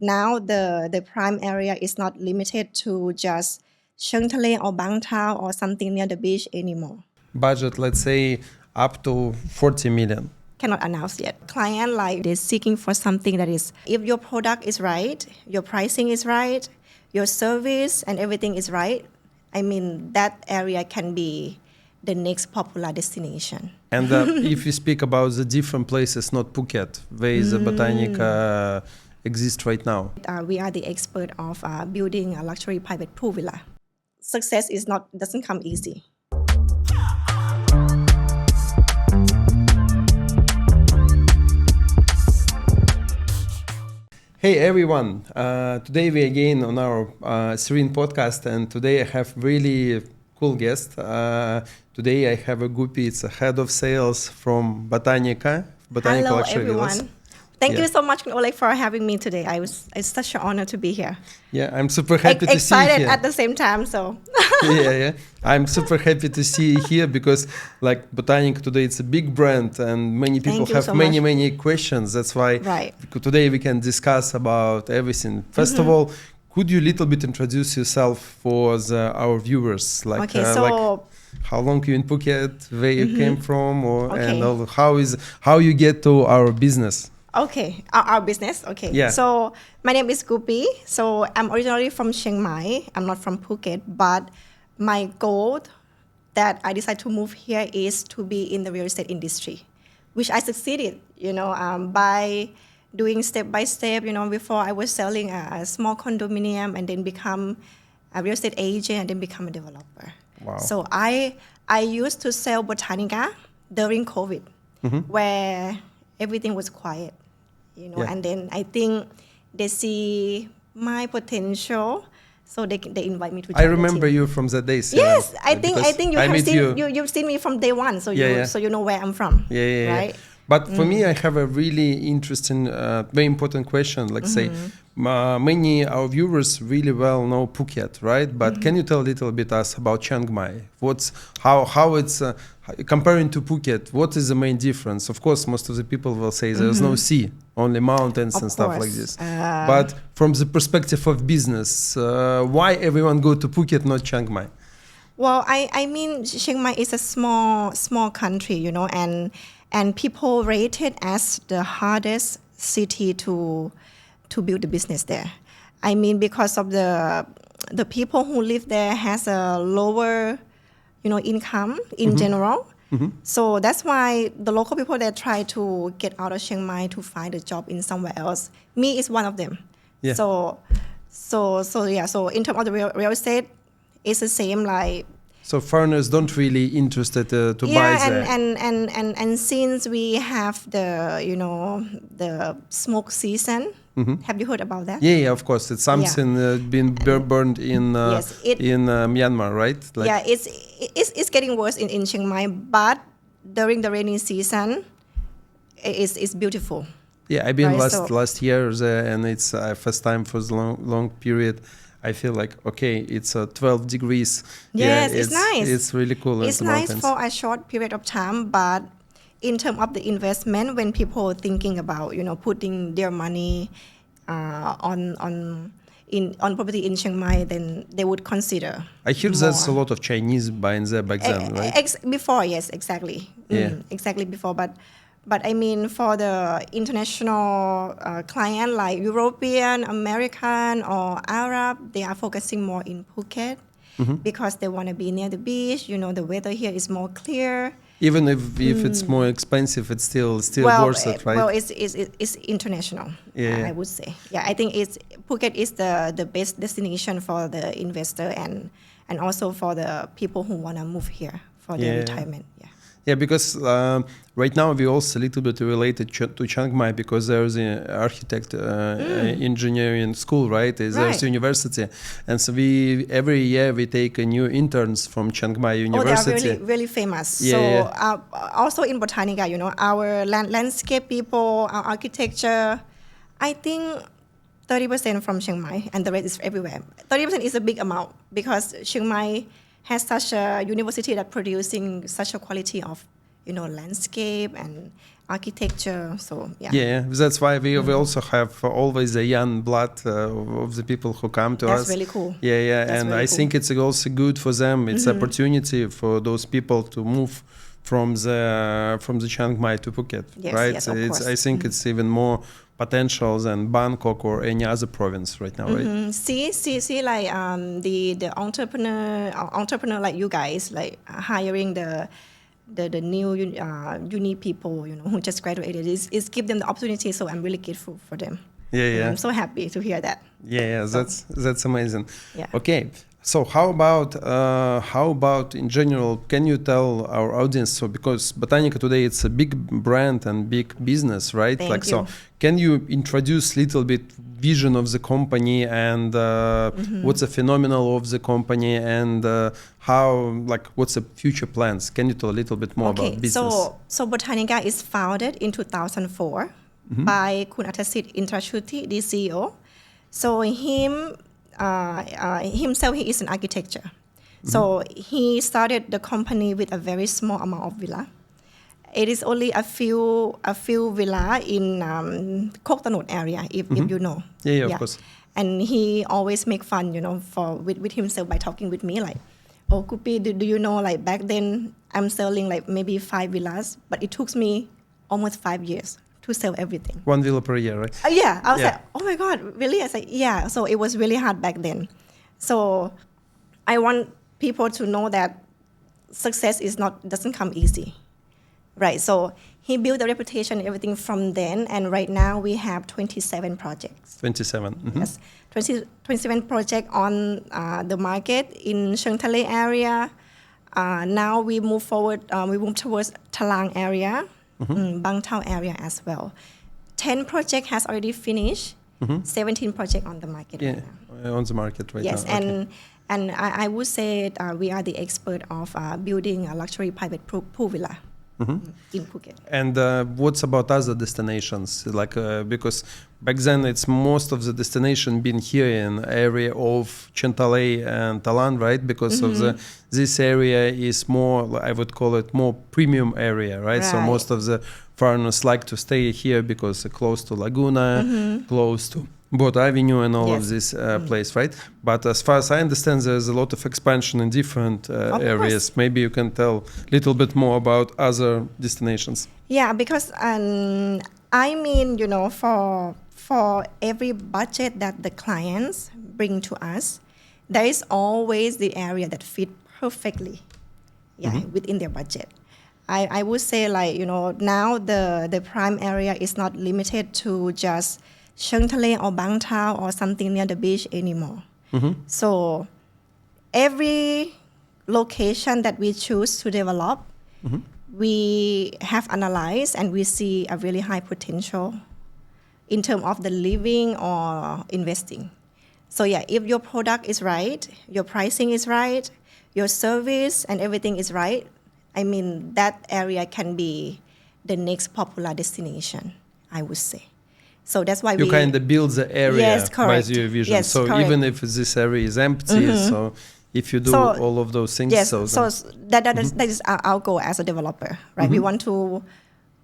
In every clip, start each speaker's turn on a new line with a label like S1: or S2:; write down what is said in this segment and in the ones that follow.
S1: now the prime area is not limited to just Cheung Thale or Bang Thao or something near the beach anymore.
S2: Budget, let's say, up to 40 million.
S1: Cannot announce yet. Client like they're seeking for something that is, if your product is right, your pricing is right, your service and everything is right, I mean, that area can be the next popular destination.
S2: And if you speak about the different places, not Phuket, where the Botanica exists right now.
S1: We are the expert of building a luxury private pool villa. Success doesn't come easy.
S2: Hey everyone, today we again on our Serene podcast, and today I have really cool guest. Today I have a Guppy, it's a head of sales from Botanica
S1: Hello
S2: Luxury
S1: everyone.
S2: Villas.
S1: Thank you so much, Oleg, for having me today. It's such an honor to be here.
S2: Yeah, I'm super happy to see you
S1: Excited
S2: here.
S1: at the same time, so.
S2: yeah. I'm super happy to see you here because like Botanica today, it's a big brand and many people have
S1: so
S2: many questions. That's why today we can discuss about everything. First of all, could you a little bit introduce yourself for our viewers? Like, like how long you in Phuket, where you came from, and how you get to our business?
S1: Okay, our business. Okay.
S2: Yeah.
S1: So my name is Guppy. So I'm originally from Chiang Mai. I'm not from Phuket, but my goal that I decided to move here is to be in the real estate industry, which I succeeded, by doing step by step. Before I was selling a small condominium and then become a real estate agent and then become a developer.
S2: Wow.
S1: So I used to sell Botanica during COVID, where everything was quiet, and then I think they see my potential, so they invite me to join
S2: I remember you from the days.
S1: Yes, I think you've seen me from day one, so you know where I'm from. Right?
S2: But for me, I have a really interesting, very important question. Like say, many our viewers really well know Phuket, right? But can you tell a little bit us about Chiang Mai? How it's comparing to Phuket? What is the main difference? Of course, most of the people will say there's no sea, only mountains and stuff like this. But from the perspective of business, why everyone go to Phuket, not Chiang Mai?
S1: Well, I mean, Chiang Mai is a small country, and people rate it as the hardest city to build a business there. I mean, because of the people who live there has a lower, income in general. So that's why the local people that try to get out of Chiang Mai to find a job in somewhere else. Me is one of them.
S2: Yeah.
S1: So in terms of the real estate, it's the same like.
S2: So foreigners don't really interested to buy there.
S1: and since we have the smoke season, have you heard about that?
S2: Yeah, of course. It's something been burned in Myanmar, right?
S1: Like it's getting worse in Chiang Mai, but during the rainy season, it's beautiful.
S2: Yeah, I've been last year there, and it's first time for the long period. I feel like, okay, it's 12 degrees.
S1: Yes, it's nice.
S2: It's really cool.
S1: It's nice for a short period of time, but in terms of the investment, when people are thinking about, putting their money on property in Chiang Mai, then they would consider.
S2: I hear there's a lot of Chinese buying there back then, right?
S1: Before, yes, exactly. Exactly before, But I mean, for the international client like European, American, or Arab, they are focusing more in Phuket because they want to be near the beach. The weather here is more clear.
S2: Even if it's more expensive, it's still worth it, right?
S1: Well, it's international. I would say. Yeah, I think Phuket is the best destination for the investor and also for the people who want to move here for their retirement.
S2: Yeah, because right now we also a little bit related to Chiang Mai because there's an architect engineering school, right? There's university, and so every year we take a new interns from Chiang Mai University.
S1: Oh, they are really famous. Also in Botanica, our landscape people, our architecture, I think 30% from Chiang Mai, and the rest is everywhere. 30% is a big amount because Chiang Mai has such a university that producing such a quality of landscape and architecture. So
S2: Yeah, that's why we also have always a young blood of the people who come to us.
S1: That's really cool.
S2: Yeah,
S1: That's
S2: and
S1: really
S2: I
S1: cool.
S2: think it's also good for them. It's opportunity for those people to move from the Chiang Mai to Phuket,
S1: Yes,
S2: right?
S1: yes, of course.
S2: I think it's even more potential than Bangkok or any other province right now, right?
S1: See, like the entrepreneur like you guys, like hiring the new uni people, who just graduated, is give them the opportunity. So I'm really grateful for them.
S2: Yeah.
S1: I'm so happy to hear that.
S2: Yeah, that's amazing.
S1: Yeah.
S2: Okay, so how about in general? Can you tell our audience? So because Botanica today it's a big brand and big business, right?
S1: Thank you.
S2: So can you introduce little bit vision of the company and what's the phenomenal of the company and what's the future plans? Can you tell a little bit more about business?
S1: So Botanica is founded in 2004 by Kun Atasit Intrachuti, the CEO. So himself, he is an architecture. So he started the company with a very small amount of villa. It is only a few villa in Kok Tanot area, if you know.
S2: Yeah, of course.
S1: And he always make fun, with himself by talking with me like, oh, Kupi, do you know, like back then I'm selling like maybe 5 villas, but it took me almost 5 years to sell everything.
S2: 1 villa per year, right?
S1: Yeah, I was like, oh my God, really? I was like, yeah. So it was really hard back then. So I want people to know that success doesn't come easy, right? So he built a reputation and everything from then, and right now we have 27 projects.
S2: 27.
S1: Yes, 27 projects on the market in Cheung Thale area. Now we move forward. We move towards Talang area. Bang Tao area as well. 10 project has already finished. 17 project on the market right now.
S2: On the market right now.
S1: Yes, and I would say we are the expert of building a luxury private pool villa in Phuket.
S2: And what's about other destinations? Because back then it's most of the destination been here in area of Chentale and Talan, right? Because of this area is more, I would call it more premium area, right? So most of the foreigners like to stay here because close to Laguna, close to Boat Avenue and all of this place, right? But as far as I understand, there's a lot of expansion in different areas.
S1: Course.
S2: Maybe you can tell a little bit more about other destinations.
S1: Yeah, because for every budget that the clients bring to us, there is always the area that fit perfectly, within their budget. I would say now the prime area is not limited to just Cheung Thale or Bang Tao or something near the beach anymore. So every location that we choose to develop, we have analyzed and we see a really high potential in terms of the living or investing. So if your product is right, your pricing is right, your service and everything is right, I mean that area can be the next popular destination, I would say. So that's why
S2: you kind of build the area by your vision.
S1: Yes,
S2: so
S1: correct.
S2: Even if this area is empty, so if you do all of those things,
S1: that is our goal as a developer, right? We want to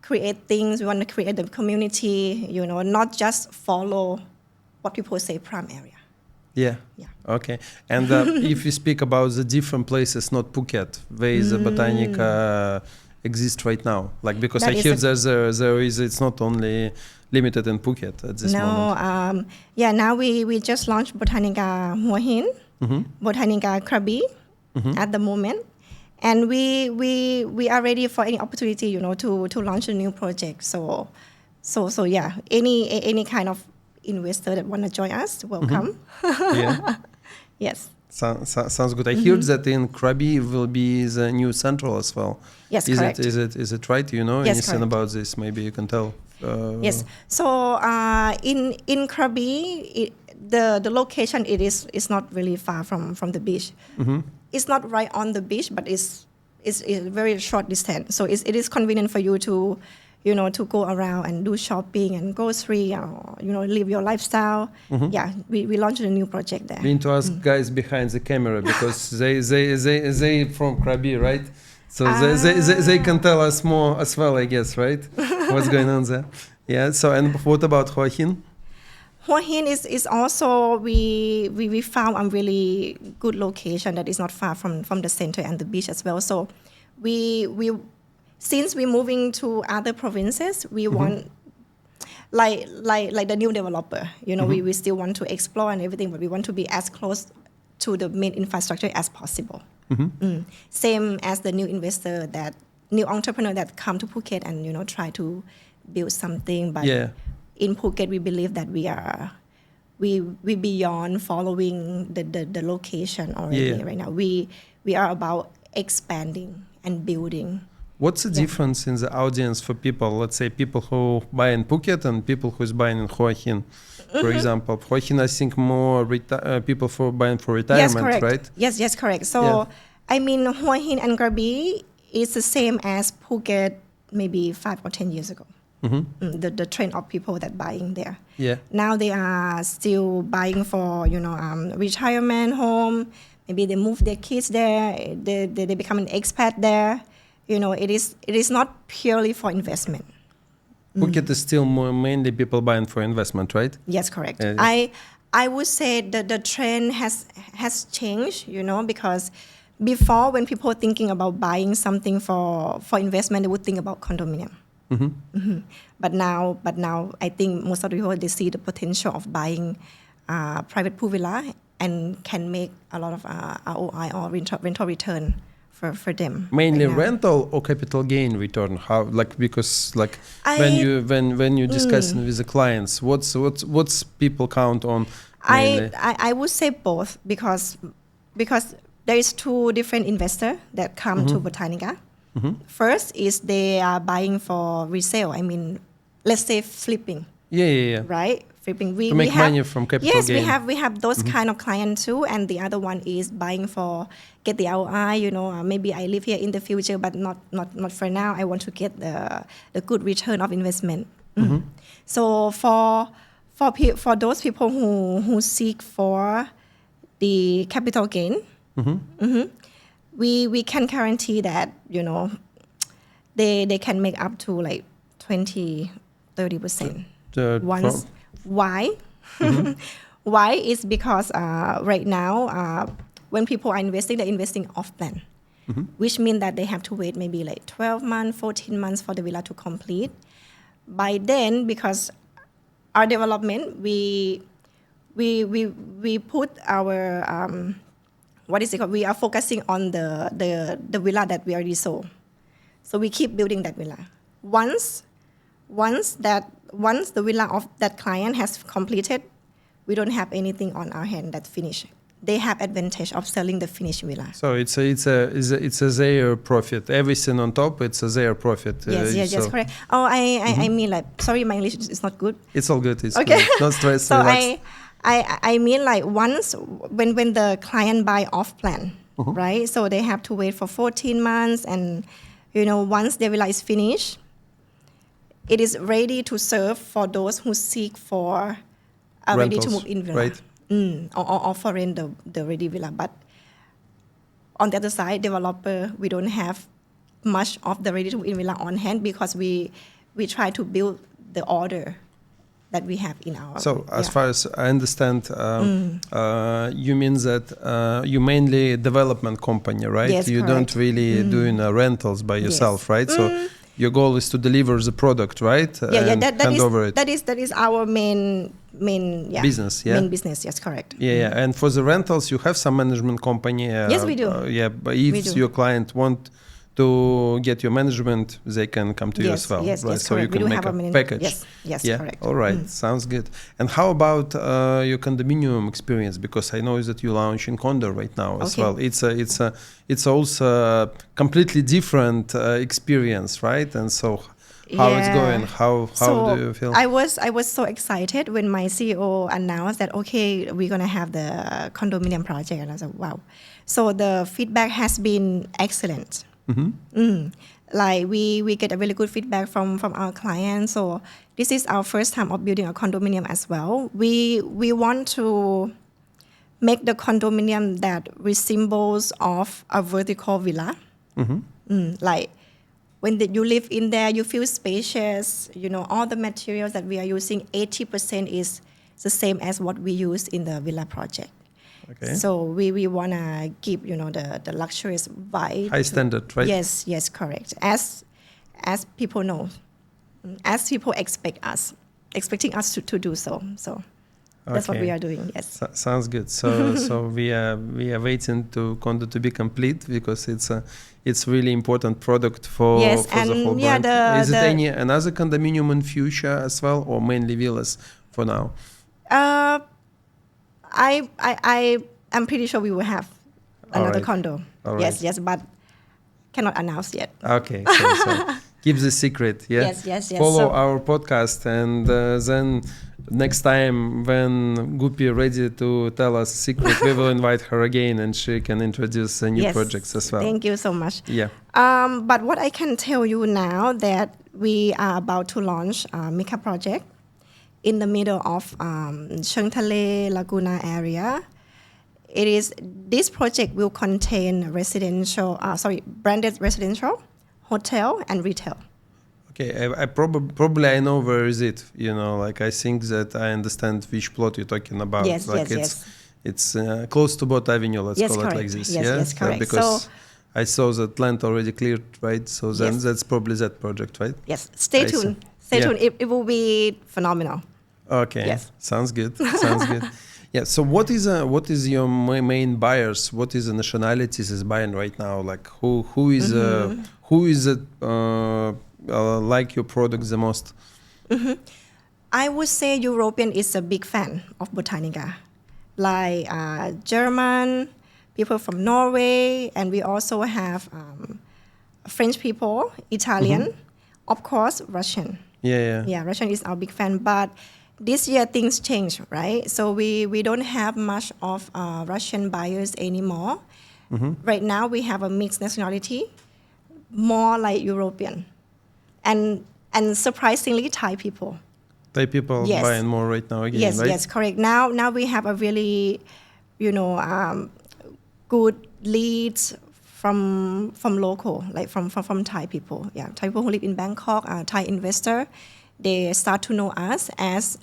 S1: create things. We want to create the community. Not just follow what people say prime area.
S2: Yeah. Okay. And if you speak about the different places, not Phuket, where is the Botanica exist right now? Because I hear there is it's not only limited in Phuket at this moment.
S1: Now we just launched Botanica Hua Hin, Botanica Krabi at the moment, and we are ready for any opportunity, to launch a new project. So any kind of investor that want to join us, welcome. Yes.
S2: Sounds good. I heard that in Krabi will be the new central as well.
S1: Yes,
S2: correct.
S1: Correct.
S2: Is it right? You know
S1: Yes,
S2: anything
S1: correct.
S2: about this? Maybe you can tell.
S1: Yes. So in Krabi, the location is not really far from the beach. It's not right on the beach, but it's a very short distance. So it is convenient for you to go around and do shopping and grocery, or live your lifestyle. We launched a new project there.
S2: We need to ask guys behind the camera because they from Krabi, right? So they can tell us more as well, I guess, right? What's going on there? Yeah. So and what about Hua Hin?
S1: Hua Hin is also we found a really good location that is not far from the center and the beach as well. So we since we're moving to other provinces, we want like the new developer. You know, we still want to explore and everything, but we want to be as close to the main infrastructure as possible. Same as the new investor new entrepreneur that come to Phuket and try to build something. But in Phuket, we believe that we beyond following the location already. Right now, we are about expanding and building.
S2: What's the difference in the audience for people? Let's say people who buy in Phuket and people who's buying in Hua Hin. For example, Hua Hin, I think more people buying for retirement,
S1: yes, correct.
S2: right?
S1: Yes, correct. So, I mean, Hua Hin and Krabi is the same as Phuket maybe 5 or 10 years ago. The trend of people that buying there. Now they are still buying for retirement home. Maybe they move their kids there. They become an expat there. It is not purely for investment.
S2: Phuket is still mainly people buying for investment, right?
S1: Yes, correct. I would say that the trend has changed, because before when people are thinking about buying something for investment, they would think about condominium. But now I think most of the people, they see the potential of buying private pool villa and can make a lot of ROI or rental return for them.
S2: Mainly rental or capital gain return? How because when you discussing with the clients, what's people count on? Mainly?
S1: I would say both because there is 2 different investors that come to Botanica. First is they are buying for resale. I mean, let's say flipping. Right? Flipping.
S2: To make money from capital gain.
S1: Yes, we have those kind of clients too. And the other one is buying get the ROI. Maybe I live here in the future, but not for now. I want to get the good return of investment. So for those people who seek for the capital gain, we can guarantee that they can make up to like 20-30%. Once why? Why is because right now when people are investing, they're investing off plan, which means that they have to wait maybe like 12 months, 14 months for the villa to complete. By then, because our development, we put our what is it called? We are focusing on the villa that we already sold. So we keep building that villa. Once the villa of that client has completed, we don't have anything on our hand that's finished. They have advantage of selling the finished villa.
S2: So it's a their profit. Everything on top, it's a their profit.
S1: Yes, correct. Oh, I mean sorry, my English is not good.
S2: It's all good. It's
S1: okay.
S2: Good. Don't stress.
S1: So I mean once when the client buy off plan, right? So they have to wait for 14 months, and once the villa is finished, it is ready to serve for those who seek for a ready to move in villa,
S2: right?
S1: Or for rent the ready villa. But on the other side, developer, we don't have much of the ready to move in villa on hand because we try to build the order that we have in our.
S2: So as far as I understand, you mean that you mainly development company, right?
S1: Yes,
S2: you
S1: correct.
S2: Don't really doing rentals by yourself, right? So your goal is to deliver the product, right? That
S1: is our main
S2: business.
S1: Main business. Yes, correct.
S2: And for the rentals, you have some management company.
S1: Yes, we do.
S2: But if your client want to get your management, they can come to you as well,
S1: yes,
S2: right?
S1: Yes,
S2: so you can make a package.
S1: Yes, correct.
S2: All right, sounds good. And how about your condominium experience? Because I know that you launch in condo right now as well. It's also a completely different experience, right? And so how it's going? How do you feel?
S1: I was so excited when my CEO announced that we're gonna have the condominium project, and I was like, wow. So the feedback has been excellent. Like we get a really good feedback from our clients. So this is our first time of building a condominium as well. We want to make the condominium that resembles of a vertical villa. Like when you live in there, you feel spacious. You know, all the materials that we are using, 80% is the same as what we use in the villa project.
S2: Okay.
S1: So we wanna keep, you know, the luxurious vibe.
S2: High standard, right?
S1: Yes, correct. As people know, as people expecting us to do so. So that's what we are doing. Yes.
S2: Sounds good. So we are waiting to condo to be complete because it's really important product for the whole brand. Is it any another condominium in future as well, or mainly villas for now?
S1: I'm pretty sure we will have another condo.
S2: All
S1: yes,
S2: right.
S1: but cannot announce yet.
S2: Okay, so keep the secret. Yeah.
S1: Yes.
S2: Follow our podcast, and then next time when Guppy ready to tell us secret, we will invite her again, and she can introduce new projects as well.
S1: Thank you so much.
S2: Yeah.
S1: But what I can tell you now that we are about to launch a Mika project in the middle of Cheung Thale Laguna area. This project will contain branded residential, hotel, and retail.
S2: Okay, I probably I know where is it. You know, like I think that I understand which plot you're talking about.
S1: Yes.
S2: It's close to Boat Avenue. Let's call it like this.
S1: Yes, correct.
S2: Because I saw that land already cleared, right? So then that's probably that project, right?
S1: Yes. Stay tuned. It will be phenomenal.
S2: Okay.
S1: Yes.
S2: Sounds good. Yeah. So what is your main buyers? What is the nationalities is buying right now? Like who is like your product the most?
S1: I would say European is a big fan of Botanica, like German, people from Norway, and we also have French people, Italian, of course, Russian. Yeah, Russian is our big fan, but this year things change, right? So we don't have much of Russian buyers anymore. Right now we have a mixed nationality, more like European, and surprisingly Thai people.
S2: Thai people buying more right now again, right?
S1: Yes, correct. Now we have a really, good leads from local, like from Thai people. Yeah, Thai people who live in Bangkok, Thai investor. They start to know us as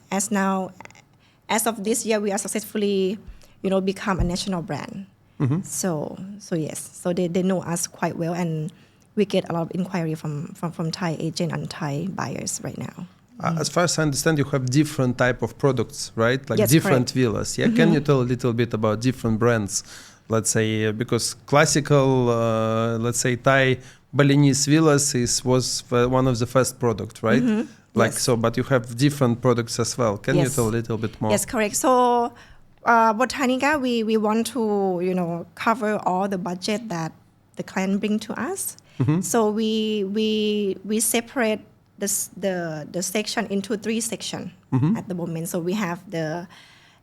S1: of this year we are successfully, become a national brand. So yes, so they know us quite well, and we get a lot of inquiry from Thai agent and Thai buyers right now.
S2: As far as I understand, you have different type of products, right? Like different villas. Yeah, can you tell a little bit about different brands? Let's say because classical, let's say Thai Balinese villas was one of the first product, right? But you have different products as well. Can you tell a little bit more?
S1: Yes, correct. So Botanica, we want to cover all the budget that the client bring to us. So we separate the section into 3 sections at the moment. So we have the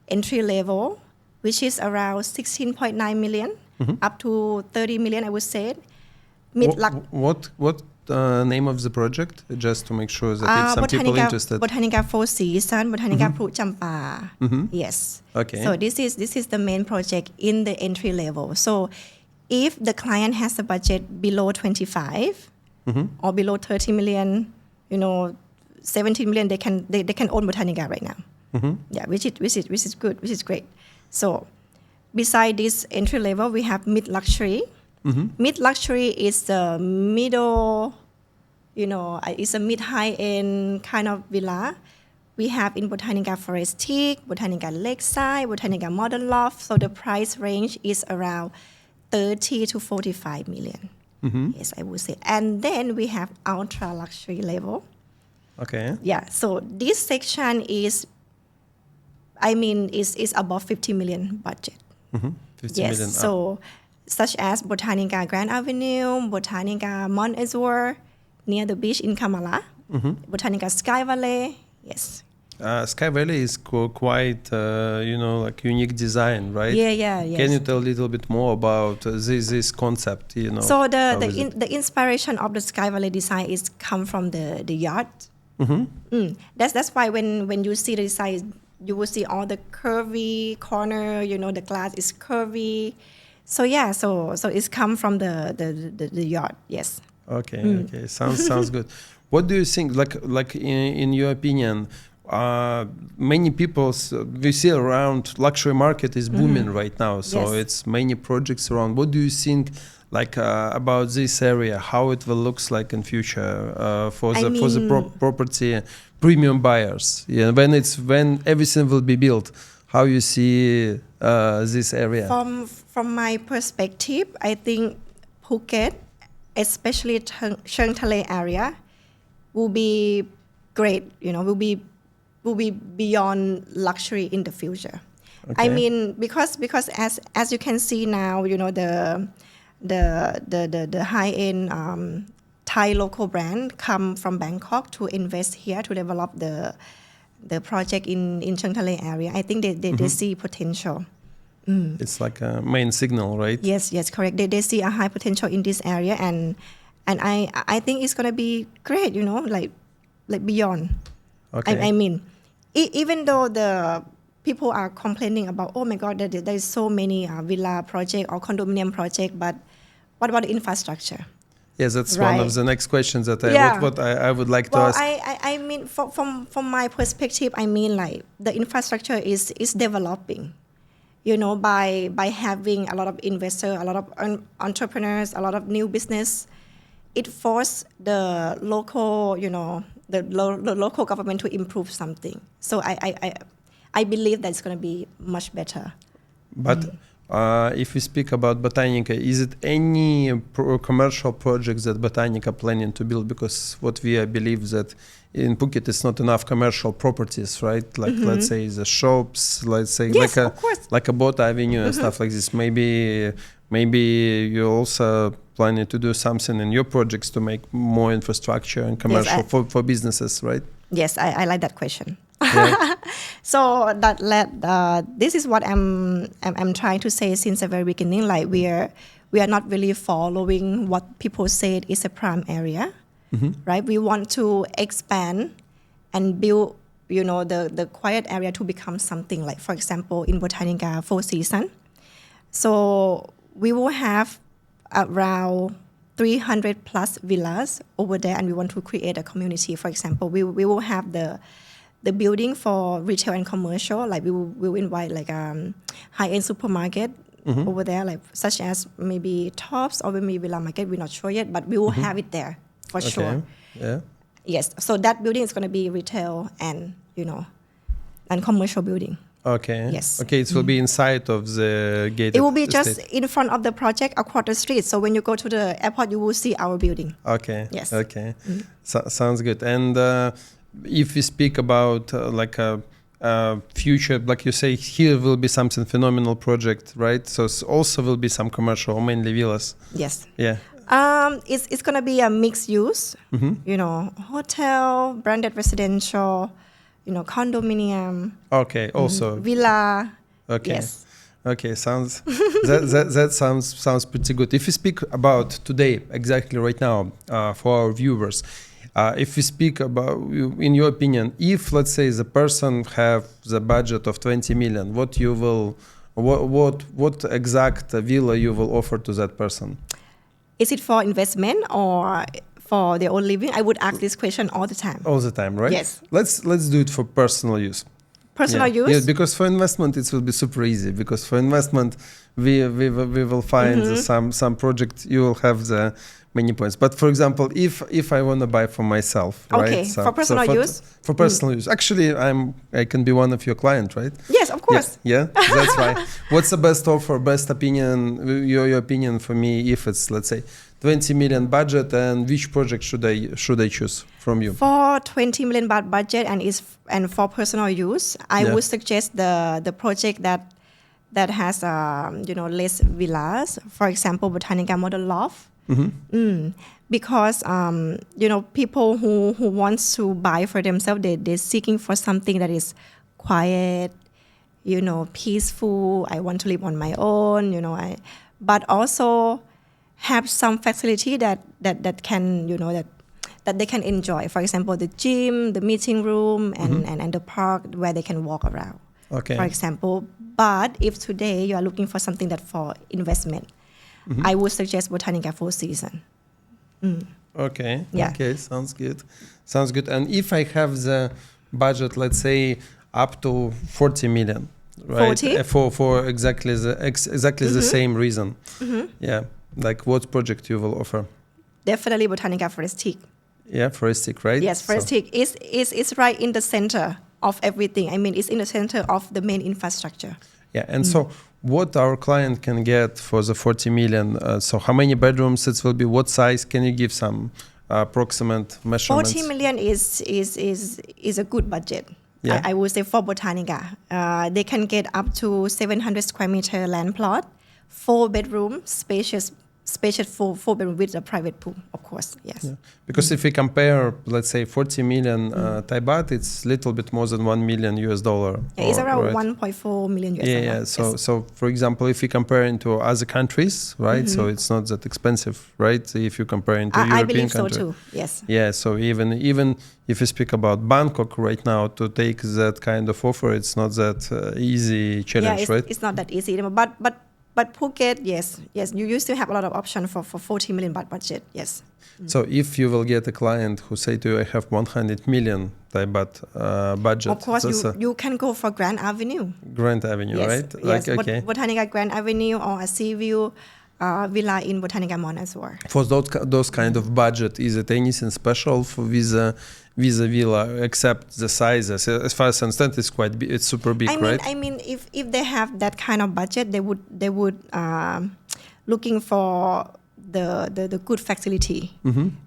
S1: entry level, which is around 16.9 million up to 30 million, I would say.
S2: What name of the project, just to make sure that if some people interested?
S1: Botanica Four Seasons, Botanica Pru Champa. Yes.
S2: Okay.
S1: So this is the main project in the entry level. So if the client has a budget below 25 or below 30 million, 17 million, they can own Botanica right now. Yeah, which is good, which is great. So beside this entry level, we have mid luxury. Mid luxury is the middle, it's a mid high end kind of villa. We have in Botanica Forestic, Botanica Lakeside, Botanica Modern Loft. So the price range is around 30 to 45 million. Yes, I would say. And then we have ultra luxury level.
S2: Okay.
S1: Yeah. So this section is above 50 million budget.
S2: 50
S1: yes.
S2: million.
S1: So such as Botanica Grand Avenue, Botanica Mont Azur, near the beach in Kamala, Botanica Sky Valley. Yes.
S2: Sky Valley is quite, like unique design, right?
S1: Yeah. Yes.
S2: Can you tell a little bit more about this concept?
S1: So the inspiration of the Sky Valley design is come from the yacht. That's why when you see the design, you will see all the curvy corner. The glass is curvy. So yeah, so it's come from the yacht. Yes.
S2: Okay. Sounds good. What do you think? Like in your opinion, many we see around luxury market is booming right now. So
S1: Yes.
S2: it's many projects around. What do you think? Like about this area, how it will looks like in future for the property premium buyers. Yeah, when everything will be built, how you see this area?
S1: From my perspective, I think Phuket, especially Chang Thale area, will be great. Will be beyond luxury in the future. I
S2: Okay.
S1: mean, because as you can see now, the high end Thai local brand come from Bangkok to invest here to develop the project in Chang Thale area. I think they see potential.
S2: It's like a main signal, right?
S1: Yes, correct. They see a high potential in this area, and I think it's gonna be great. Like beyond.
S2: Okay.
S1: I mean, even though the people are complaining about, oh my God, there is so many villa project or condominium project, but what about the infrastructure?
S2: Yes, that's one of
S1: Right.
S2: the next questions that
S1: Yeah.
S2: I would like to
S1: Well,
S2: ask.
S1: I mean, from my perspective, I mean, like the infrastructure is developing. By having a lot of investors, a lot of entrepreneurs, a lot of new business, it forced the local, the local government to improve something. So I believe that it's going to be much better.
S2: But if we speak about Botanica, is it any commercial projects that Botanica planning to build? Because what we believe that in Phuket it's not enough commercial properties, right? Like let's say the shops, let's say
S1: Yes, of course.
S2: like a Boat Avenue and stuff like this. Maybe you also planning to do something in your projects to make more infrastructure and commercial for businesses, right?
S1: Yes, I like that question.
S2: Yeah.
S1: So this is what I'm trying to say since the very beginning. Like we are not really following what people said is a prime area, right? We want to expand and build, the quiet area to become something like, for example, in Botanica Four Seasons. So we will have around 300 plus villas over there, and we want to create a community. For example, we will have the building for retail and commercial. Like we will invite like high-end supermarket over there, like such as maybe Tops or maybe Villa Market. We're not sure yet, but we will have it there for sure.
S2: Yeah.
S1: Yes. So that building is going to be retail and and commercial building.
S2: Okay.
S1: Yes.
S2: Okay, it will be inside of the gated
S1: It will be
S2: estate.
S1: just in front of the project across the street. So when you go to the airport, you will see our building.
S2: Okay.
S1: Yes.
S2: Okay. Sounds good. And if we speak about like a future, like you say, here will be something phenomenal project, right? So also will be some commercial, mainly villas.
S1: Yes.
S2: Yeah.
S1: It's gonna be a mixed use. Hotel, branded residential, condominium,
S2: Okay. Also.
S1: villa.
S2: Okay.
S1: Yes.
S2: Okay, sounds that sounds pretty good. If we speak about today, exactly right now, for our viewers, if we speak about, in your opinion, if let's say the person have the budget of 20 million, what exact villa you will offer to that person?
S1: Is it for investment or for their own living? I would ask this question all the time.
S2: All the time, right?
S1: Yes.
S2: Let's do it for personal use.
S1: Personal use?
S2: Yeah, because for investment it will be super easy. Because for investment we will find some project, you will have the many points. But for example, if I want to buy for myself,
S1: Okay,
S2: right?
S1: for personal use?
S2: For personal use. Actually, I can be one of your client, right?
S1: Yes, of course.
S2: Yeah, that's right. What's the best offer, best opinion, your opinion for me if it's, let's say, 20 million budget, and which project should I choose from you?
S1: For 20 million baht budget and for personal use, I would suggest the project that has less villas. For example, Botanica Model Loft. Because people who wants to buy for themselves, they're seeking for something that is quiet, peaceful. I want to live on my own, but also have some facility that can that they can enjoy. For example, the gym, the meeting room, and the park where they can walk around.
S2: Okay.
S1: For example, But if today you are looking for something that for investment, I would suggest Botanica Four Seasons.
S2: Okay.
S1: Yeah.
S2: Okay. Sounds good. Sounds good. And if I have the budget, let's say up to 40 million, right?
S1: 40?
S2: For exactly the same reason. Yeah. Like what project you will offer?
S1: Definitely Botanica Forestic.
S2: Yeah, Forestic, right?
S1: Yes, Forestic is right in the center of everything. I mean, it's in the center of the main infrastructure.
S2: Yeah, and so what our client can get for the 40 million? So how many bedrooms it will be? What size? Can you give some approximate measurements?
S1: 40 million is a good budget.
S2: Yeah.
S1: I would say for Botanica. They can get up to 700 square meter land plot, 4 bedroom, spacious four bedroom with a private pool, of course. Yes.
S2: Yeah. Because if we compare, let's say 40 million Thai baht, it's a little bit more than $1 million.
S1: Yeah, it's around 1.4 million US dollar.
S2: Yeah. So for example, if you compare into other countries, right? So it's not that expensive, right? If you compare into European
S1: I believe
S2: country.
S1: so too. Yes.
S2: Yeah. So even if you speak about Bangkok right now, to take that kind of offer, it's not that easy challenge, right?
S1: It's not that easy. But Phuket, yes, you still have a lot of option for 40 million baht budget, yes.
S2: So if you will get a client who say to you, I have 100 million Thai baht budget.
S1: Of course, you can go for Grand Avenue.
S2: Grand Avenue,
S1: Yes,
S2: right?
S1: yes.
S2: Like, okay.
S1: Botanica Grand Avenue or a sea view villa in Botanica Mall as well.
S2: For those kind of budget, is it anything special for Visa Villa except the sizes? As far as I understand, it's super big, right?
S1: I mean, if they have that kind of budget, they would looking for the good facility,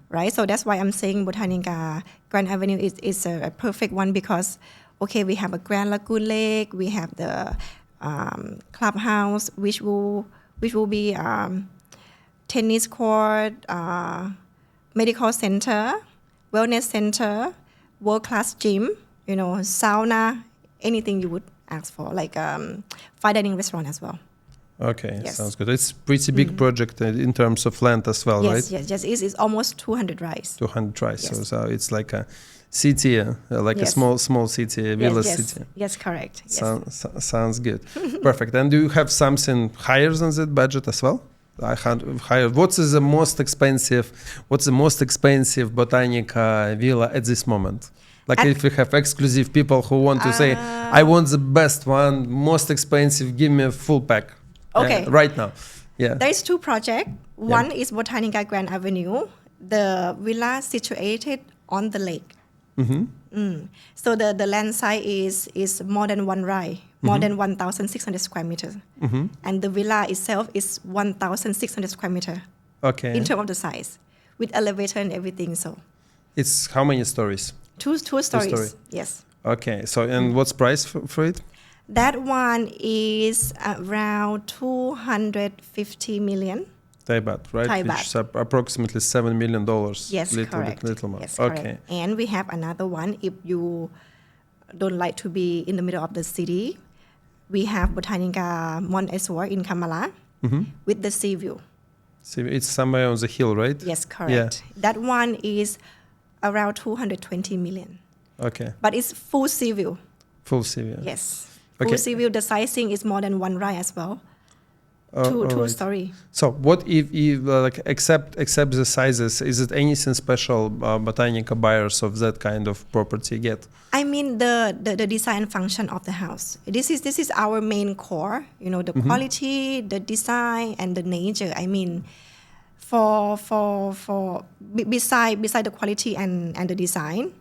S1: right? So that's why I'm saying Botanica Grand Avenue is a perfect one because, okay, we have a Grand Lagoon Lake, we have the clubhouse, which will be tennis court, medical center, wellness center, world-class gym, sauna, anything you would ask for, like fine dining restaurant as well.
S2: Okay,
S1: Yes.
S2: Sounds good. It's pretty big project in terms of land as well, right?
S1: Yes. It's almost 200 rice.
S2: 200 rice.
S1: Yes.
S2: So it's like a city, like
S1: Yes.
S2: a small city, villa city.
S1: Yes, correct. Yes.
S2: Sounds good. Perfect. And do you have something higher than that budget as well? Higher. What's the most expensive Botanica villa at this moment? Like if we have exclusive people who want to say, I want the best one, most expensive, give me a full pack.
S1: Okay.
S2: Right now. Yeah.
S1: There is 2 projects. One is Botanica Grand Avenue. The villa situated on the lake. So the land size is more than 1 rai, more than 1,600 square meters. And the villa itself is 1,600 square meters.
S2: Okay.
S1: In terms of the size, with elevator and everything. So
S2: It's how many stories?
S1: 2 stories.
S2: story.
S1: Yes.
S2: Okay. So and what's price for it?
S1: That one is around 250 million.
S2: Thai baht, right?
S1: Thai
S2: Which
S1: baht.
S2: is approximately $7 million.
S1: Yes, correct.
S2: Little more.
S1: Yes,
S2: Okay.
S1: correct. And we have another one. If you don't like to be in the middle of the city, we have Botanica Mont Eswar in Kamala with the sea view.
S2: See, it's somewhere on the hill, right?
S1: Yes, correct. That one is around 220 million.
S2: Okay.
S1: But it's full sea view.
S2: Full sea view.
S1: Yes.
S2: Okay.
S1: Full sea view. The sizing is more than 1 rai as well. Two
S2: right.
S1: story.
S2: So what if like except the sizes, is it anything special Botanica buyers of that kind of property get?
S1: I mean the design function of the house. This is our main core. The quality, the design, and the nature. I mean, beside the quality and the design,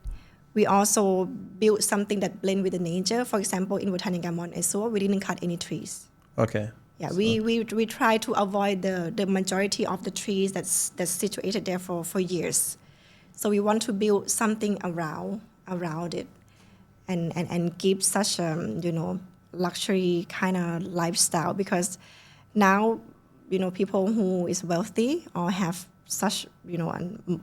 S1: we also built something that blend with the nature. For example, in Botanica Mont Eswar, we didn't cut any trees.
S2: Okay.
S1: Yeah, we try to avoid the majority of the trees that's situated there for years. So we want to build something around it, and give such luxury kind of lifestyle, because now people who is wealthy or have such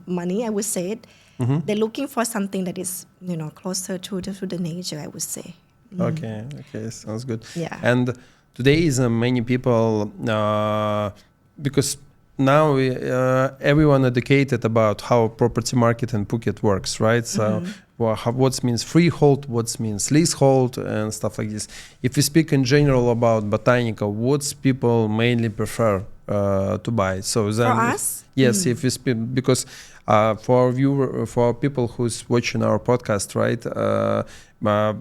S1: money, I would say it, they're looking for something that is closer to the nature, I would say.
S2: Okay, sounds good.
S1: Yeah.
S2: And today is many people because now everyone educated about how property market in Phuket works, right? So what means freehold, what means leasehold, and stuff like this. If we speak in general about Botanica, what's people mainly prefer to buy? So then,
S1: For us?
S2: yes, if we speak, because for our people who's watching our podcast, right?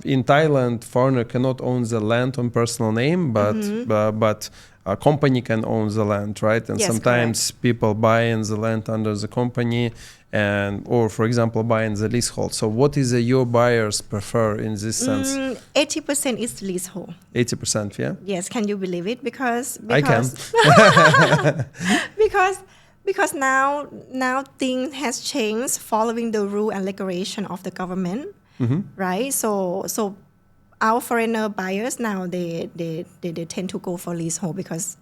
S2: In Thailand, foreigner cannot own the land on personal name, but a company can own the land, right? And
S1: Yes,
S2: sometimes people buy in the land under the company, or for example, buy in the leasehold. So what is your buyers prefer in this sense?
S1: 80% is leasehold.
S2: 80%, yeah.
S1: Yes, can you believe it? Because
S2: I can.
S1: because now things has changed following the rule and regulation of the government, right? So our foreigner buyers now they tend to go for leasehold because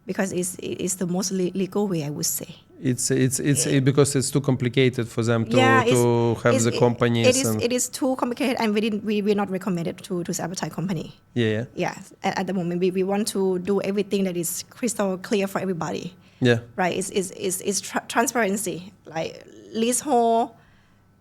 S1: it's the most legal way, I would say.
S2: It's because it's too complicated for them to have the companies.
S1: It is too complicated, and we're not recommended to advertise company.
S2: Yeah.
S1: Yeah. At the moment, we want to do everything that is crystal clear for everybody.
S2: Yeah.
S1: Right. It's transparency. Like leasehold,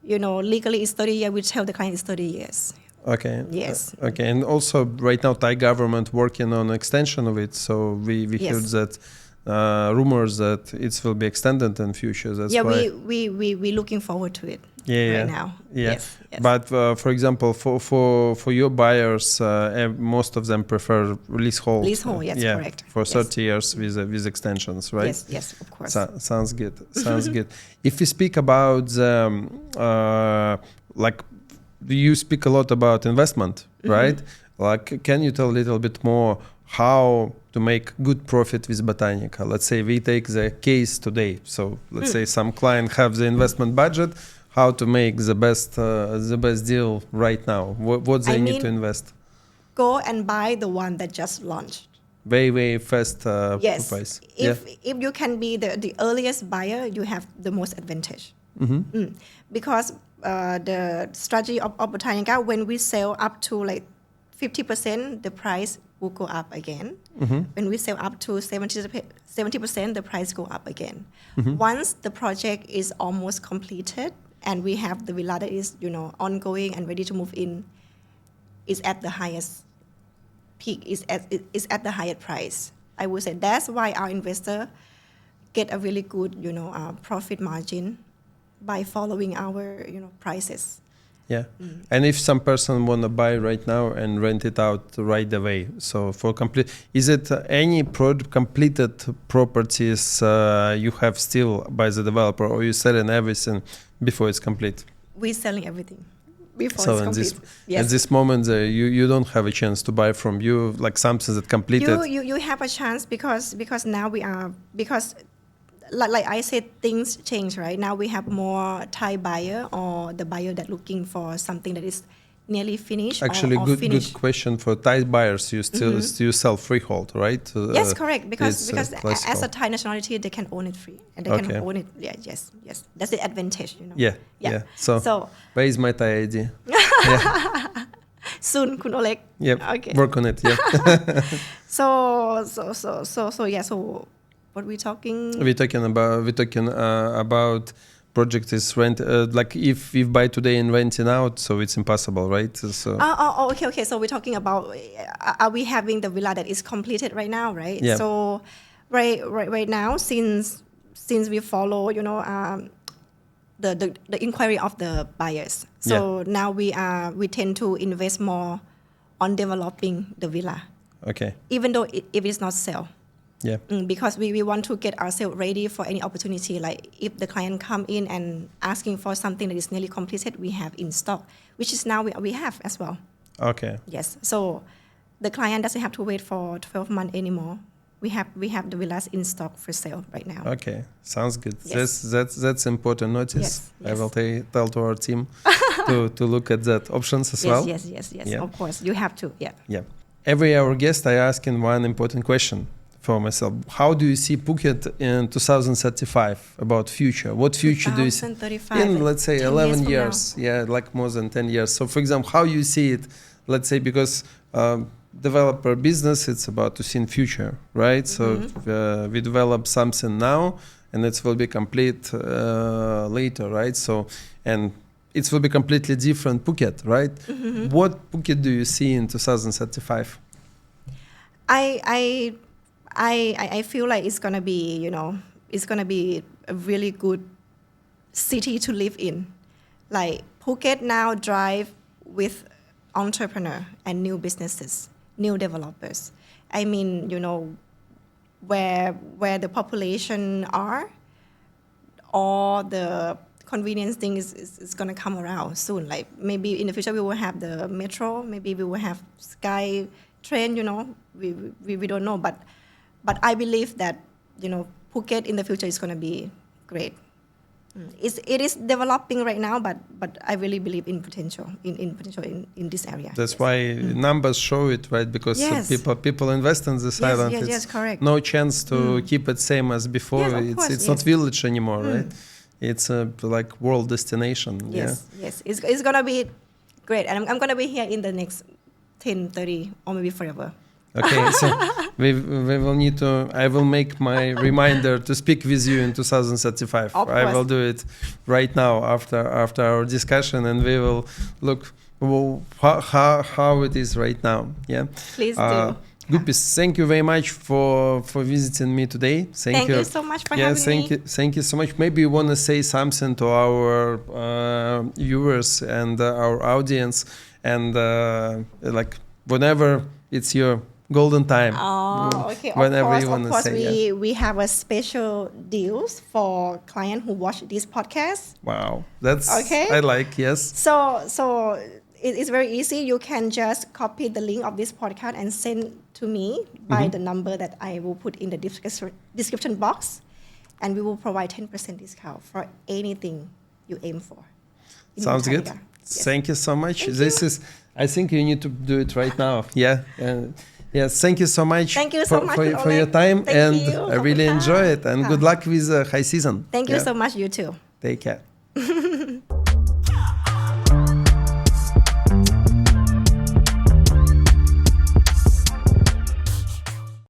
S1: legally it's 30 years. We tell the client it's 30 years.
S2: Okay.
S1: Yes.
S2: Okay. And also right now Thai government working on extension of it. So we heard that rumors that it will be extended in future. That's why
S1: we looking forward to it.
S2: Right
S1: now.
S2: Yeah.
S1: Yes.
S2: But for example, for your buyers, most of them prefer leasehold.
S1: Leasehold, yes, correct.
S2: For 30 years with extensions, right?
S1: Yes, of course.
S2: Sounds good. Sounds good. If we speak about you speak a lot about investment, right? Like, can you tell a little bit more how to make good profit with Botanica? Let's say we take the case today. So let's say some client have the investment budget. How to make the best deal right now? What they need to invest?
S1: Go and buy the one that just launched.
S2: Very fast
S1: yes.
S2: price.
S1: If you can be the earliest buyer, you have the most advantage. Because the strategy of Botanica, when we sell up to like 50%, the price will go up again. When we sell up to 70%, the price go up again. Once the project is almost completed and we have the villa that is ongoing and ready to move in, is at the highest peak, is at the highest price. I would say that's why our investor get a really good profit margin by following our prices.
S2: Yeah. And if some person want to buy right now and rent it out right away, so for complete, is it any completed properties you have still by the developer, or you selling everything before it's complete?
S1: We're selling everything before
S2: so
S1: it's complete.
S2: At this moment, you don't have a chance to buy from you like something that completed.
S1: You have a chance because now like I said, things change, right? Now we have more Thai buyer or the buyer that looking for something that is nearly finished.
S2: Actually,
S1: or
S2: good
S1: finished.
S2: question for Thai buyers. You still sell freehold, right?
S1: Yes, correct. Because as a
S2: classical.
S1: Thai nationality, they can own it free and they can own it. Yeah, yes. That's the advantage,
S2: Yeah. So where is my Thai ID?
S1: Soon, Kun Oleg.
S2: Yep.
S1: Okay.
S2: Work on it. Yeah.
S1: So what we're talking?
S2: We're talking about project is rent. Like if we buy today and renting out, so it's impossible, right? So.
S1: Okay. So we're talking about are we having the villa that is completed right now, right?
S2: Yeah.
S1: So right now, since we follow, the inquiry of the buyers. So now we tend to invest more on developing the villa.
S2: Okay.
S1: Even though if it's not sell.
S2: Yeah.
S1: Because we want to get ourselves ready for any opportunity. Like if the client come in and asking for something that is nearly completed, we have in stock, which is now we have as well.
S2: Okay.
S1: Yes. So the client doesn't have to wait for 12 months anymore. We have the villas in stock for sale right now.
S2: Okay, sounds good.
S1: Yes.
S2: That's important notice.
S1: Yes.
S2: I will tell to our team to look at that options as well.
S1: Yes.
S2: Yeah.
S1: Of course, you have to. Yeah.
S2: Yeah. Every our guest, I ask in one important question for myself. How do you see Phuket in 2035 about future? What future do you see?
S1: 2035.
S2: In, let's say, 11 years.
S1: Now.
S2: Yeah, like more than 10 years. So, for example, how you see it, let's say, because developer business, it's about to see in future, right? So we develop something now, and it will be complete later, right? So, and it will be completely different Phuket, right? What Phuket do you see in 2035?
S1: I feel like it's gonna be, you know, it's gonna be a really good city to live in. Like Phuket now drive with entrepreneur and new businesses, new developers. I mean, you know, where the population are, all the convenience thing is gonna come around soon. Like maybe in the future we will have the metro, maybe we will have sky train, you know, we don't know, but I believe that, you know, Phuket in the future is going to be great. It is developing right now, but I really believe in potential in this area.
S2: That's why numbers show it, right? Because people invest in this island.
S1: Yes, correct.
S2: No chance to keep it same as before.
S1: Yes,
S2: it's not village anymore, right? It's a like world destination.
S1: Yes. It's gonna be great, and I'm gonna be here in the next 10, 30, or maybe forever.
S2: Okay, so we will need to. I will make my reminder to speak with you in 2035. I will do it right now after our discussion, and we will look how it is right now. Yeah.
S1: Please do.
S2: Gupis, thank you very much for visiting me today.
S1: Thank you so much for having me.
S2: Thank you so much. Maybe you want to say something to our viewers and our audience, and like whenever it's your golden time.
S1: Oh, okay.
S2: Whenever you want
S1: of
S2: to
S1: course,
S2: say.
S1: we have a special deals for clients who watch this podcast.
S2: Wow, that's
S1: okay.
S2: I like, yes.
S1: So it's very easy. You can just copy the link of this podcast and send to me by the number that I will put in the description box, and we will provide 10% discount for anything you aim for.
S2: Sounds good. Yes. Thank you so much. I think you need to do it right now. Yeah. Yes, thank you so much.
S1: Thank you so much
S2: for your time, I really enjoy it, and good luck with the high season.
S1: Thank you so much. You too.
S2: Take care.